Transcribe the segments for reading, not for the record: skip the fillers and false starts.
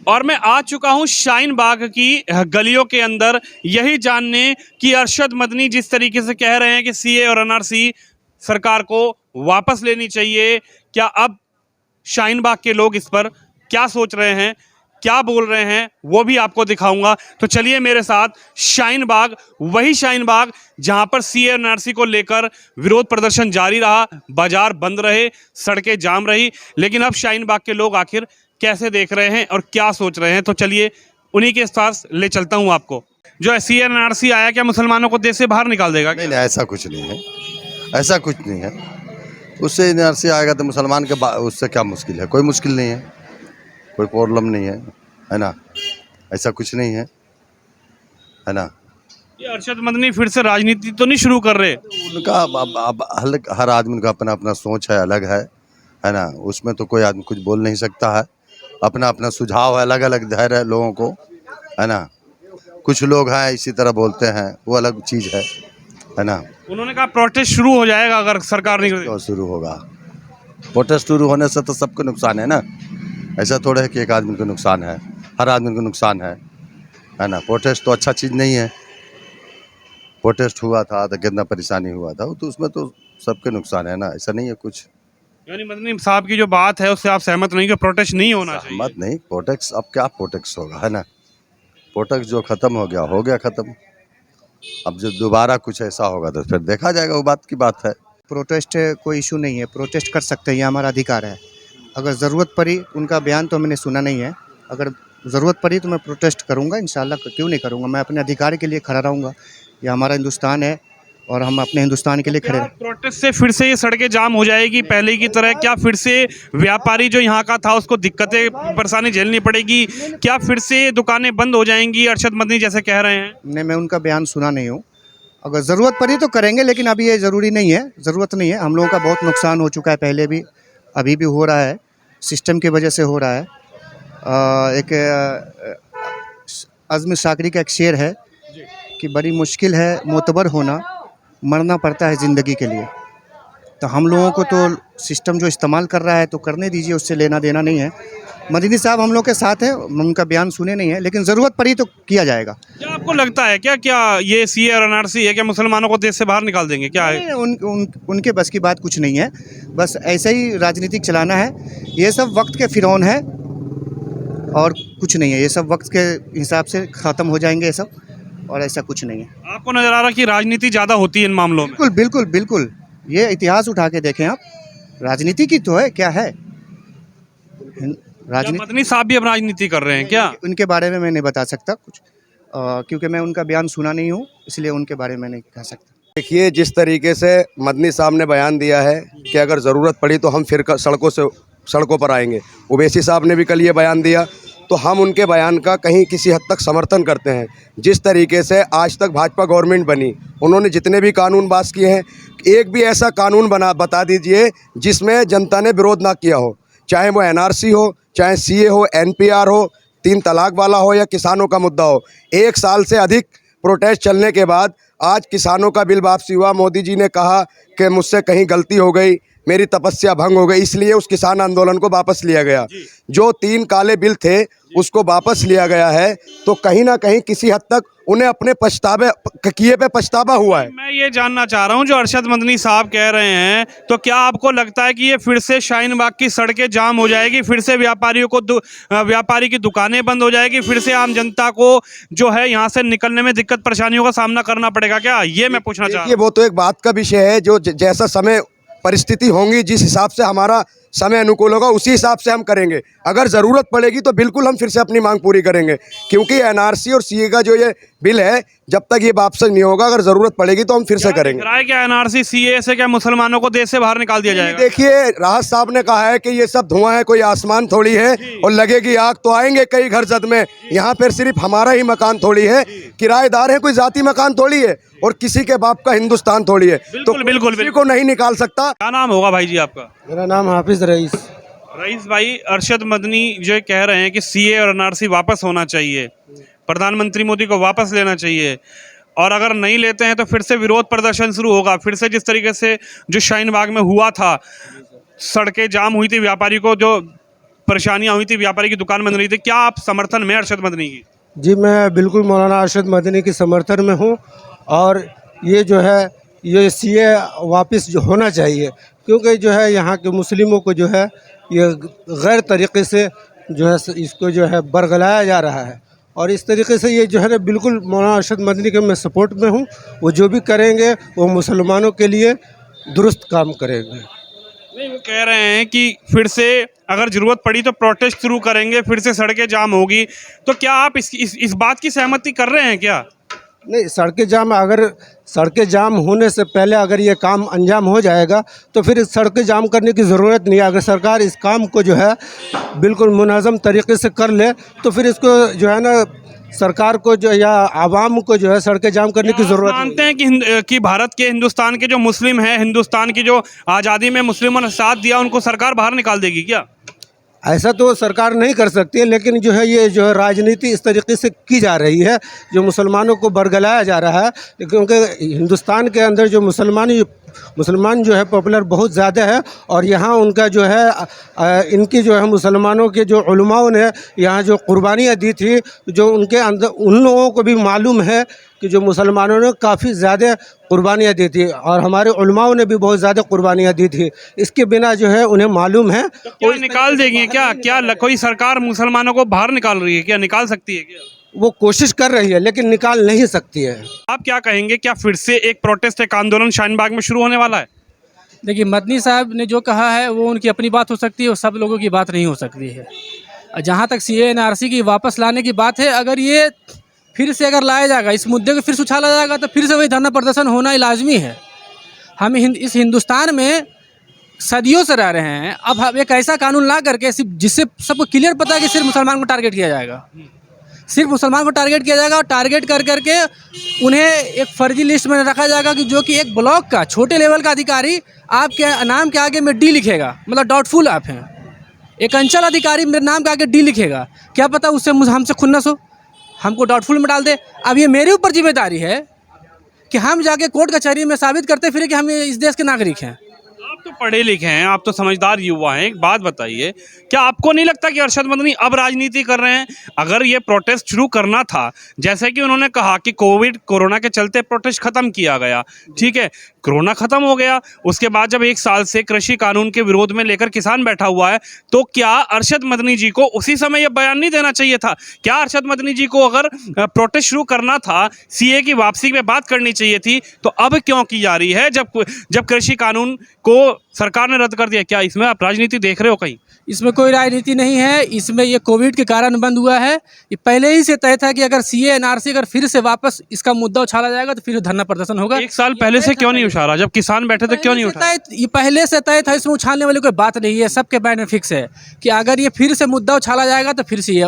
और मैं आ चुका हूं शाहीन बाग की गलियों के अंदर, यही जानने कि अरशद मदनी जिस तरीके से कह रहे हैं कि सीए और एनआरसी सरकार को वापस लेनी चाहिए, क्या अब शाहीन बाग के लोग इस पर क्या सोच रहे हैं, क्या बोल रहे हैं, वो भी आपको दिखाऊंगा। तो चलिए मेरे साथ शाहीन बाग, वही शाहीन बाग जहां पर सीए और एनआरसी को लेकर विरोध प्रदर्शन जारी रहा, बाजार बंद रहे, सड़कें जाम रही, लेकिन अब शाहीन बाग के लोग आखिर कैसे देख रहे हैं और क्या सोच रहे हैं। तो चलिए उन्हीं के पास ले चलता हूं आपको। जो सीए एनआरसी आया, क्या मुसलमानों को देश से बाहर निकाल देगा? नहीं नहीं, ऐसा कुछ नहीं है, ऐसा कुछ नहीं है। उससे एनआरसी आएगा तो मुसलमान के उससे क्या मुश्किल है? कोई मुश्किल नहीं है, कोई प्रॉब्लम नहीं है ना? ऐसा कुछ नहीं है ना? ये अरशद मदनी फिर से राजनीति तो नहीं शुरू कर रहे? उनका अब हर आदमी का अपना अपना सोच है, अलग है ना? उसमें तो कोई आदमी कुछ बोल नहीं सकता है। अपना अपना सुझाव है, अलग अलग धैर्य है लोगों को, है ना? कुछ लोग हैं इसी तरह बोलते हैं, वो अलग चीज़ है ना? उन्होंने कहा प्रोटेस्ट शुरू हो जाएगा अगर सरकार नहीं करेगी। तो शुरू होगा, प्रोटेस्ट शुरू होने से तो सबको नुकसान है ना? ऐसा थोड़ा है कि एक आदमी को नुकसान है, हर आदमी को नुकसान है ना? प्रोटेस्ट तो अच्छा चीज़ नहीं है। प्रोटेस्ट हुआ था तो कितना परेशानी हुआ था, तो उसमें तो सबके नुकसान है ना? ऐसा नहीं है कुछ। यानी मदनी साहब की जो बात है उससे आप सहमत नहीं कि प्रोटेस्ट नहीं होना चाहिए? मत नहीं, प्रोटेक्स अब क्या प्रोटेक्स होगा, है ना? प्रोटेक्स जो ख़त्म हो गया ख़त्म। अब जब दोबारा कुछ ऐसा होगा तो फिर देखा जाएगा, वो बात की बात है। प्रोटेस्ट कोई इशू नहीं है, प्रोटेस्ट कर सकते हैं, ये हमारा अधिकार है। अगर ज़रूरत पड़ी, उनका बयान तो मैंने सुना नहीं है, अगर ज़रूरत पड़ी तो मैं प्रोटेस्ट करूँगा इंशाल्लाह, क्यों नहीं करूँगा। मैं अपने अधिकार के लिए खड़ा रहूँगा, ये हमारा हिंदुस्तान है और हम अपने हिंदुस्तान के लिए खड़े क्या प्रोटेस्ट से फिर से ये सड़कें जाम हो जाएगी पहले की तरह? क्या फिर से व्यापारी जो यहाँ का था उसको दिक्कतें परेशानी झेलनी पड़ेगी? क्या फिर से दुकानें बंद हो जाएंगी अरशद मदनी जैसे कह रहे हैं? नहीं, मैं उनका बयान सुना नहीं हूँ। अगर ज़रूरत पड़ी तो करेंगे, लेकिन अभी ये ज़रूरी नहीं है, ज़रूरत नहीं है। हम लोगों का बहुत नुकसान हो चुका है, पहले भी, अभी भी हो रहा है, सिस्टम की वजह से हो रहा है। एक अज़्म शाकरी का एक शेर है कि बड़ी मुश्किल है मोतबर होना, मरना पड़ता है ज़िंदगी के लिए। तो हम लोगों को तो सिस्टम जो इस्तेमाल कर रहा है तो करने दीजिए, उससे लेना देना नहीं है। मदनी साहब हम लोग के साथ हैं, उनका बयान सुने नहीं है, लेकिन ज़रूरत पड़ी तो किया जाएगा। क्या आपको लगता है क्या ये सीए और एनआरसी है क्या मुसलमानों को देश से बाहर निकाल देंगे? क्या है? नहीं, उनके बस की बात कुछ नहीं है, बस ऐसे ही राजनीतिक चलाना है। ये सब वक्त के फ़िरौन है और कुछ नहीं है, ये सब वक्त के हिसाब से ख़त्म हो जाएंगे ये सब, और ऐसा कुछ नहीं है। आपको नजर आ रहा कि राजनीति ज्यादा होती है इन मामलों में? बिल्कुल बिल्कुल बिल्कुल, ये इतिहास उठा के देखें आप, राजनीति की तो है, क्या है क्या राजनीति। मदनी साहब भी अब राजनीति कर रहे हैं क्या? उनके बारे में मैं नहीं बता सकता कुछ, क्योंकि मैं उनका बयान सुना नहीं हूँ, इसलिए उनके बारे में नहीं कह सकता। देखिए, जिस तरीके से मदनी साहब ने बयान दिया है कि अगर ज़रूरत पड़ी तो हम फिर सड़कों पर आएंगे। ओवैसी साहब ने भी कल ये बयान दिया, तो हम उनके बयान का कहीं किसी हद तक समर्थन करते हैं। जिस तरीके से आज तक भाजपा गवर्नमेंट बनी, उन्होंने जितने भी कानून पास किए हैं, एक भी ऐसा कानून बता दीजिए जिसमें जनता ने विरोध ना किया हो, चाहे वो एनआरसी हो, चाहे सीए हो, एनपीआर हो, 3 तलाक वाला हो या किसानों का मुद्दा हो। 1 साल से अधिक प्रोटेस्ट चलने के बाद आज किसानों का बिल वापसी हुआ। मोदी जी ने कहा कि मुझसे कहीं गलती हो गई, मेरी तपस्या भंग हो गई, इसलिए उस किसान आंदोलन को वापस लिया गया। जो 3 काले बिल थे उसको वापस लिया गया है, तो कहीं ना कहीं किसी हद तक उन्हें अपने किए पे पछतावा हुआ है। मैं ये जानना चाह रहा हूँ, जो अरशद मदनी साहब कह रहे हैं, तो क्या आपको लगता है कि ये फिर से शाहीन बाग की सड़कें जाम हो जाएगी, फिर से व्यापारी की दुकानें बंद हो जाएगी, फिर से आम जनता को जो है यहाँ से निकलने में दिक्कत परेशानियों का सामना करना पड़ेगा क्या? ये मैं पूछना चाह रहा देखिए, वो तो एक बात का विषय है, जो जैसा समय परिस्थिति होंगी, जिस हिसाब से हमारा समय अनुकूल होगा उसी हिसाब से हम करेंगे। अगर ज़रूरत पड़ेगी तो बिल्कुल हम फिर से अपनी मांग पूरी करेंगे, क्योंकि एनआरसी और सीए का जो ये बिल है, जब तक ये वापस नहीं होगा, अगर ज़रूरत पड़ेगी तो हम फिर से करेंगे। है। क्या एनआरसी सीए से क्या मुसलमानों को देश से बाहर निकाल दिया जाएगा? देखिए, राहत साहब ने कहा है कि ये सब धुआं है, कोई आसमान थोड़ी है, और लगेगी आग तो आएंगे कई घर जद में। यहाँ पर सिर्फ हमारा ही मकान थोड़ी है, किराएदार है, कोई जाति मकान थोड़ी है, और किसी के बाप का हिंदुस्तान थोड़ी है, तो बिल्कुल किसी को नहीं निकाल सकता। क्या नाम होगा भाई जी आपका? मेरा नाम हाफिज रईस। रईस भाई, अरशद मदनी जो कह रहे हैं कि सीए और एनआरसी वापस होना चाहिए, प्रधानमंत्री मोदी को वापस लेना चाहिए, और अगर नहीं लेते हैं तो फिर से विरोध प्रदर्शन शुरू होगा। फिर से जिस तरीके से जो शाहीन बाग में हुआ था, सड़कें जाम हुई थी, व्यापारी को जो परेशानियां हुई थी, व्यापारी की दुकान बंद रही थी, क्या आप समर्थन में अरशद मदनी की? जी, मैं बिल्कुल मौलाना अरशद मदनी के समर्थन में हूँ। और ये जो है ये सीए वापस जो होना चाहिए, क्योंकि जो है यहाँ के मुस्लिमों को जो है ये गैर तरीक़े से जो है इसको जो है बरगलाया जा रहा है। और इस तरीके से ये जो है ना, बिल्कुल मौलाना अरशद मदनी के मैं सपोर्ट में हूँ। वो जो भी करेंगे वो मुसलमानों के लिए दुरुस्त काम करेंगे। नहीं, वो कह रहे हैं कि फिर से अगर ज़रूरत पड़ी तो प्रोटेस्ट शुरू करेंगे, फिर से सड़कें जाम होगी। तो क्या आप इस बात की सहमति कर रहे हैं क्या? नहीं, सड़कें जाम होने से पहले अगर ये काम अंजाम हो जाएगा तो फिर सड़कें जाम करने की ज़रूरत नहीं है। अगर सरकार इस काम को जो है बिल्कुल मुनाज़म तरीके से कर ले तो फिर इसको जो है ना, सरकार को जो या आवाम को जो है सड़कें जाम करने की ज़रूरत नहीं। मानते हैं कि भारत के, हिंदुस्तान के जो मुस्लिम हैं, हिंदुस्तान की जो आज़ादी में मुस्लिमों ने साथ दिया, उनको सरकार बाहर निकाल देगी क्या? ऐसा तो सरकार नहीं कर सकती है, लेकिन जो है ये जो है राजनीति इस तरीके से की जा रही है जो मुसलमानों को बरगलाया जा रहा है। क्योंकि हिंदुस्तान के अंदर जो मुसलमान जो है पॉपुलर बहुत ज़्यादा है। और यहाँ उनका जो है इनकी जो है मुसलमानों के जो उलमाओं ने यहाँ जो कुर्बानियाँ दी थी, जो उनके अंदर उन लोगों को भी मालूम है कि जो मुसलमानों ने काफ़ी ज़्यादा कुर्बानियाँ दी थी और हमारे उलमाओं ने भी बहुत ज़्यादा कुर्बानियाँ दी थी। इसके बिना जो है उन्हें मालूम है। तो क्या निकाल देंगे क्या कोई सरकार मुसलमानों को बाहर निकाल रही है क्या? निकाल सकती है क्या? वो कोशिश कर रही है लेकिन निकाल नहीं सकती है। आप क्या कहेंगे, क्या फिर से एक प्रोटेस्ट, एक आंदोलन शाहीन बाग में शुरू होने वाला है? देखिए, मदनी साहब ने जो कहा है वो उनकी अपनी बात हो सकती है और सब लोगों की बात नहीं हो सकती है। जहाँ तक CA-NRC की वापस लाने की बात है, अगर ये फिर से अगर लाया जाएगा, इस मुद्दे को फिर से उछाला जाएगा तो फिर से वही धरना प्रदर्शन होना ही लाजमी है। हम इस हिंदुस्तान में सदियों से रह रहे हैं। अब हम एक ऐसा कानून ला करके जिससे सबको क्लियर पता है कि सिर्फ मुसलमान को टारगेट किया जाएगा, सिर्फ मुसलमान को टारगेट किया जाएगा और टारगेट कर करके उन्हें एक फर्जी लिस्ट में रखा जाएगा कि जो कि एक ब्लॉक का छोटे लेवल का अधिकारी आपके नाम के आगे में D लिखेगा, मतलब डाउटफुल आप हैं। एक अंचल अधिकारी मेरे नाम के आगे D लिखेगा, क्या पता उससे हमसे खुन्नस हो, हमको डाउटफुल में डाल दे। अब ये मेरे ऊपर जिम्मेदारी है कि हम जाके कोर्ट कचहरी में साबित करते फिर कि हम इस देश के नागरिक हैं। आप तो पढ़े लिखे हैं, आप तो समझदार युवा हैं। एक बात बताइए, क्या आपको नहीं लगता कि अरशद मदनी अब राजनीति कर रहे हैं? अगर ये प्रोटेस्ट शुरू करना था, जैसे कि उन्होंने कहा कि कोरोना के चलते प्रोटेस्ट खत्म किया गया, ठीक है, कोरोना खत्म हो गया, उसके बाद जब 1 साल से कृषि कानून के विरोध में लेकर किसान बैठा हुआ है, तो क्या अरशद मदनी जी को उसी समय ये बयान नहीं देना चाहिए था? क्या अरशद मदनी जी को अगर प्रोटेस्ट शुरू करना था, CA की वापसी पे बात करनी चाहिए थी, तो अब क्यों की जा रही है जब कृषि कानून को सरकार ने रद्द कर दिया? क्या इसमें आप राजनीति देख रहे हो कहीं? इसमें कोई राजनीति नहीं है। इसमें ये कोविड के कारण बंद हुआ है। ये पहले ही से तय था कि अगर CA-NRC अगर फिर से वापस इसका मुद्दा उछाला जाएगा तो फिर धरना प्रदर्शन होगा। 1 साल पहले से क्यों नहीं उछाला? जब किसान बैठे थे क्यों नहीं उठाया? ये पहले से तय था, इसमें उछालने वाली कोई बात नहीं है। सबके माइंड में फिक्स है कि अगर ये फिर से मुद्दा उछाला जाएगा तो फिर से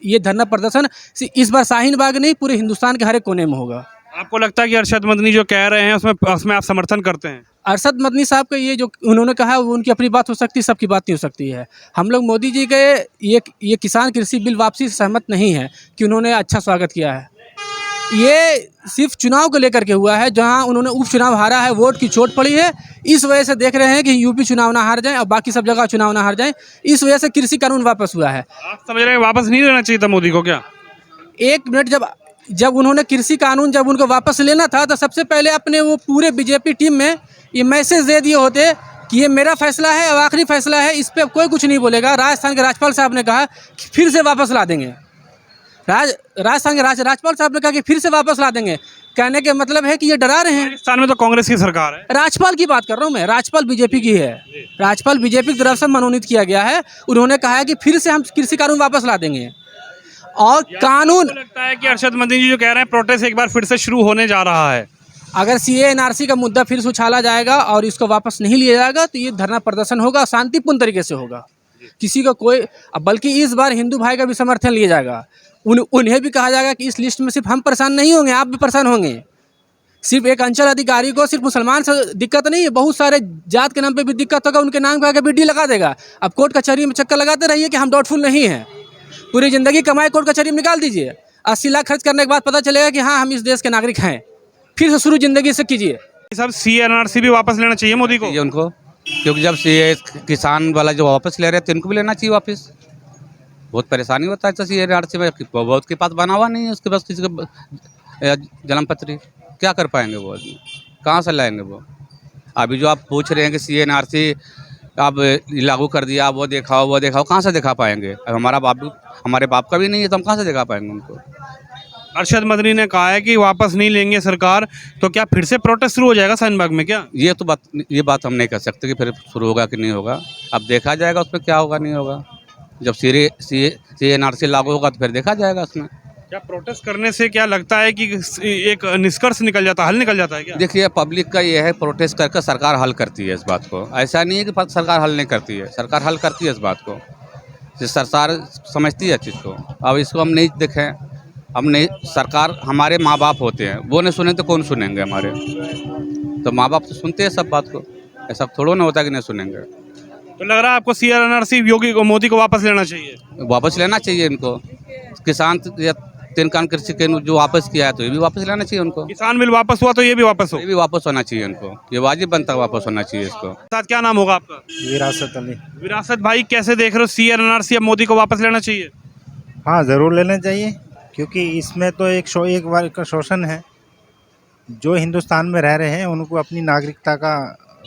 ये धरना प्रदर्शन इस बार शाहीन बाग नहीं, पूरे हिंदुस्तान के हर एक कोने में होगा। आपको लगता है कि अरशद मदनी जो कह रहे हैं उसमें आप समर्थन करते हैं? अरशद मदनी साहब का ये जो उन्होंने कहा वो उनकी अपनी बात हो सकती है, सबकी बात नहीं हो सकती है। हम लोग मोदी जी के ये किसान कृषि बिल वापसी से सहमत नहीं है कि उन्होंने अच्छा स्वागत किया है। ये सिर्फ चुनाव को लेकर के हुआ है, जहां उन्होंने उपचुनाव हारा है, वोट की चोट पड़ी है। इस वजह से देख रहे हैं कि यूपी चुनाव ना हार जाए और बाकी सब जगह चुनाव ना हार जाए, इस वजह से कृषि कानून वापस हुआ है। आप समझ रहे हैं वापस नहीं लेना चाहिए था मोदी को क्या? एक मिनट, जब उन्होंने कृषि कानून जब उनको वापस लेना था तो सबसे पहले अपने वो पूरे बीजेपी टीम में ये मैसेज दे दिए होते कि ये मेरा फैसला है और आखिरी फैसला है, इस पर कोई कुछ नहीं बोलेगा। राजस्थान के राज्यपाल साहब ने कहा कि फिर से वापस ला देंगे। राजस्थान के राज्यपाल साहब ने कहा कि फिर से वापस ला देंगे। कहने के मतलब है कि ये डरा रहे हैं। राजस्थान में तो कांग्रेस की सरकार है। राज्यपाल की बात कर रहा हूँ मैं, राज्यपाल बीजेपी की है। राज्यपाल बीजेपी की तरफ से मनोनीत किया गया है। उन्होंने कहा है कि फिर से हम कृषि कानून वापस ला देंगे और कानून। लगता है कि अरशद मदनी जी जो कह रहे हैं प्रोटेस्ट एक बार फिर से शुरू होने जा रहा है। अगर CA-NRC का मुद्दा फिर से उछाला जाएगा और इसको वापस नहीं लिया जाएगा तो ये धरना प्रदर्शन होगा, शांतिपूर्ण तरीके से होगा। किसी का कोई, बल्कि इस बार हिंदू भाई का भी समर्थन लिया जाएगा। उन्हें भी कहा जाएगा कि इस लिस्ट में सिर्फ हम परेशान नहीं होंगे, आप भी परेशान होंगे। सिर्फ एक अंचल अधिकारी को सिर्फ मुसलमान से दिक्कत नहीं है, बहुत सारे जात के नाम पे भी दिक्कत होगा, उनके नाम पे आके भी D लगा देगा। अब कोर्ट कचहरी में चक्कर लगाते रहिए कि हम डाउटफुल नहीं हैं। पूरी ज़िंदगी कमाई कोर्ट कचहरी में निकाल दीजिए, 80 लाख खर्च करने के बाद पता चलेगा कि हाँ हम इस देश के नागरिक हैं। फिर से शुरू ज़िंदगी से कीजिए। सब CA-NRC भी वापस लेना चाहिए मोदी को उनको, क्योंकि जब CA किसान वाला जो वापस ले रहे थे उनको भी लेना चाहिए वापस। बहुत परेशानी होता है सी एनआरसी में। बहुत के पास बना हुआ नहीं है, उसके पास किसी का जन्म पत्री, क्या कर पाएंगे वो आदमी, कहाँ से लाएंगे वो। अभी जो आप पूछ रहे हैं कि सी एनआरसी आप लागू कर दिया, वो देखाओ, कहाँ से दिखा पाएंगे। अब हमारे बाप का भी नहीं है तो हम कहाँ से दिखा पाएंगे उनको। अरशद मदनी ने कहा है कि वापस नहीं लेंगे सरकार, तो क्या फिर से प्रोटेस्ट शुरू हो जाएगा शाहीन बाग में क्या? ये बात हम नहीं कर सकते कि फिर शुरू होगा कि नहीं होगा। अब देखा जाएगा उसमें क्या होगा नहीं होगा। जब सी एनआरसी लागू होगा तो फिर देखा जाएगा उसमें। क्या प्रोटेस्ट करने से क्या लगता है कि एक निष्कर्ष निकल जाता, हल निकल जाता है क्या? देखिए, पब्लिक का ये है, प्रोटेस्ट करके सरकार हल करती है इस बात को। ऐसा नहीं है कि सरकार हल नहीं करती है, सरकार हल करती है इस बात को। सरकार समझती है चीज़ को। अब इसको हम नहीं देखें, हम नहीं, सरकार हमारे माँ बाप होते हैं, वो नहीं सुने तो कौन सुनेंगे हमारे। तो माँ बाप तो सुनते हैं सब बात को, ऐसा थोड़ा ना होता कि नहीं सुनेंगे। तो लग रहा है आपको सी एनआरसी योगी को, मोदी को वापस लेना चाहिए? वापस लेना चाहिए इनको। किसान या 3 कान कृषि के जो वापस किया है तो ये भी वापस लेना चाहिए उनको। किसान बिल वापस हुआ तो ये भी वापस हो? ये भी वापस होना चाहिए इनको, ये वाजिब बनता वापस होना चाहिए इसको। साथ क्या नाम होगा आपका? विरासत अली। विरासत भाई, कैसे देख रहे हो सी एनआरसी, अब मोदी को वापस लेना चाहिए? हाँ, ज़रूर लेना चाहिए, क्योंकि इसमें तो एक बार का शोषण है। जो हिंदुस्तान में रह रहे हैं उनको अपनी नागरिकता का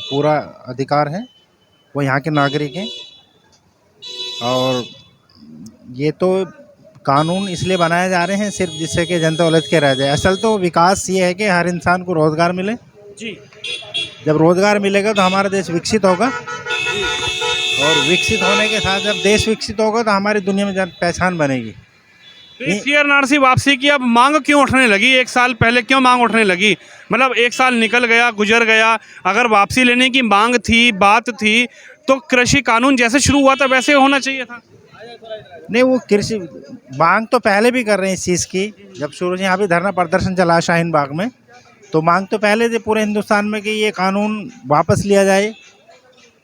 पूरा अधिकार है, वो यहाँ के नागरिक हैं। और ये तो कानून इसलिए बनाए जा रहे हैं सिर्फ जिससे कि जनता उलझ के रह जाए। असल तो विकास ये है कि हर इंसान को रोज़गार मिले जी। जब रोज़गार मिलेगा तो हमारा देश विकसित होगा, और विकसित होने के साथ जब देश विकसित होगा तो हमारी दुनिया में पहचान बनेगी। सी एनआरसी वापसी की अब मांग क्यों उठने लगी? 1 साल पहले क्यों मांग उठने लगी? मतलब 1 साल निकल गया, गुजर गया, अगर वापसी लेने की मांग थी, बात थी, तो कृषि कानून जैसे शुरू हुआ था वैसे होना चाहिए था। नहीं, वो कृषि मांग तो पहले भी कर रहे हैं इस चीज़ की। जब शुरू से यहाँ भी धरना प्रदर्शन चला शाहीन बाग में, तो मांग तो पहले थी पूरे हिंदुस्तान में कि ये कानून वापस लिया जाए।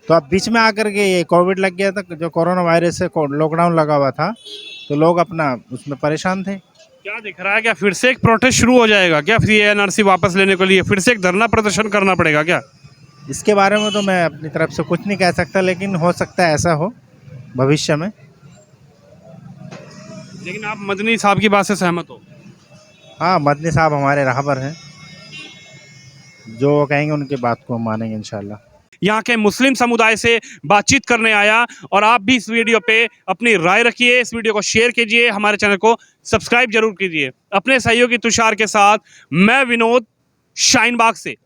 तो अब बीच में आकर के ये कोविड लग गया था, जो कोरोना वायरस से लॉकडाउन लगा हुआ था, तो लोग अपना उसमें परेशान थे। क्या दिख रहा है, क्या फिर से एक प्रोटेस्ट शुरू हो जाएगा क्या? सी एनआरसी वापस लेने के लिए फिर से एक धरना प्रदर्शन करना पड़ेगा क्या? इसके बारे में तो मैं अपनी तरफ से कुछ नहीं कह सकता, लेकिन हो सकता है ऐसा हो भविष्य में। लेकिन आप मदनी साहब की बात से सहमत हो? हाँ, मदनी साहब हमारे राहबर हैं, जो वो कहेंगे उनकी बात को हम मानेंगे इंशाल्लाह। यहाँ के मुस्लिम समुदाय से बातचीत करने आया, और आप भी इस वीडियो पे अपनी राय रखिए, इस वीडियो को शेयर कीजिए, हमारे चैनल को सब्सक्राइब जरूर कीजिए। अपने सहयोगी तुषार के साथ मैं विनोद, शाहीन बाग से।